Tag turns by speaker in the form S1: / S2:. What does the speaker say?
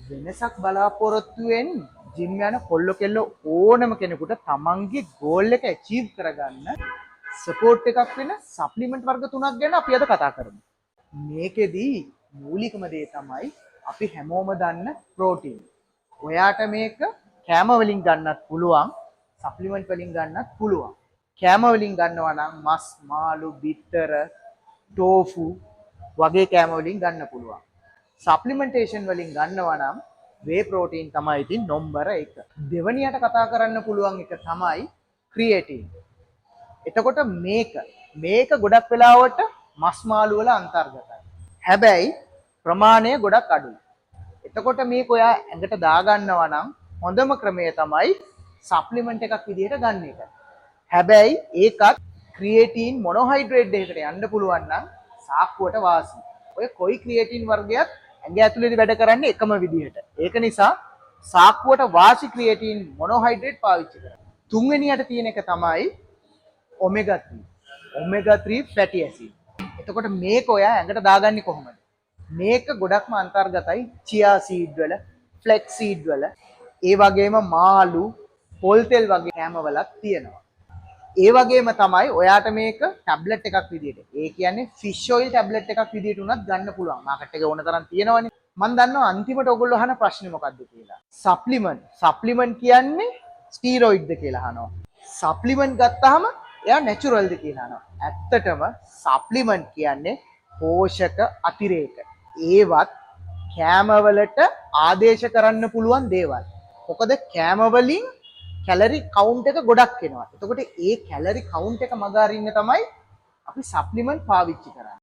S1: වෙනසක් බලාපොරොත්තුෙන් ජිම් යන කොල්ල කෙල්ල ඕනම කෙනෙකුට තමන්ගේ ගෝල් එක ඇචීව් කරගන්න සපෝට් එකක් වෙන සප්ලිමන්ට් වර්ග තුනක් ගැන අපි අද කතා කරමු. මේකෙදී මූලිකම දේ තමයි අපි හැමෝම දන්න ප්‍රෝටීන්. ඔයාට මේක කෑම වලින් ගන්නත් පුළුවන්, සප්ලිමන්ට් වලින් ගන්නත් පුළුවන්. කෑම වලින් ගන්නවා නම් මස්, මාළු, බිත්තර, ටෝෆු වගේ කෑම වලින් ගන්න පුළුවන්. සප්ලිමන්ටේෂන් වලින් ගන්නවා නම් වේ ප්‍රෝටීන් තමයි ඉතින් නම්බර 1. දෙවනියට කතා කරන්න පුළුවන් එක තමයි ක්‍රියේටින්. එතකොට මේක ගොඩක් වෙලාවට මස් මාළු වල අන්තර්ගතයි. හැබැයි ප්‍රමාණය ගොඩක් අඩුයි. එතකොට මේක ඔයා ඇඟට දාගන්නවා නම් හොඳම ක්‍රමය තමයි සප්ලිමන්ට් එකක් විදිහට ගන්න එක. හැබැයි ඒකත් ක්‍රියේටින් මොනෝහයිඩ්‍රේට් එකකට යන්න පුළුවන් නම් සාක්කුවට වාසි. ඔය කොයි ක්‍රියේටින් වර්ගයක් ඇඟ ඇතුලේදී වැඩ කරන්නේ එකම විදිහට. ඒක නිසා සාක්කුවට වාසි ක්‍රියේටින් මොනෝහයිඩ්‍රේට් පාවිච්චි කරන්න. තුන්වෙනියට තියෙන එක තමයි ඔමෙගා 3. ඔමෙගා 3 ෆැටි ඇසිඩ්. එතකොට මේක ඔයා ඇඟට දාගන්නේ කොහොමද? මේක ගොඩක්ම අන්තර්ගතයි චියා සීඩ් වල, ෆ්ලැක්ස් සීඩ් වල, ඒ වගේම මාළු, පොල් තෙල් වගේ කෑම වලක් තියෙනවා. ඒ වගේම තමයි ඔයාට මේක ටැබ්ලට් එකක් විදිහට. ඒ කියන්නේ ෆිෂ් ඔයිල් ටැබ්ලට් එකක් විදිහට උනත් ගන්න පුළුවන්. මාකට් එකේ ඕන තරම් තියෙනවනේ. මම දන්නවා අන්තිමට ඔයගොල්ලෝ අහන ප්‍රශ්නේ මොකද්ද කියලා. සප්ලිමන්ට් කියන්නේ ස්ටීරොයිඩ්ද කියලා අහනවා. සප්ලිමන්ට් ගත්තාම එයා නැචරල්ද කියලා අහනවා. ඇත්තටම සප්ලිමන්ට් කියන්නේ පෝෂක අතිරේක. ඒවත් කෑම වලට ආදේශ කරන්න පුළුවන් දේවල්. මොකද කෑම වලින් කැලරි කවුන්ට් එක ගොඩක් එනවා. එතකොට ඒ කැලරි කවුන්ට් එක මග අරින්න තමයි අපි සප්ලිමන්ට් පාවිච්චි කරන්නේ.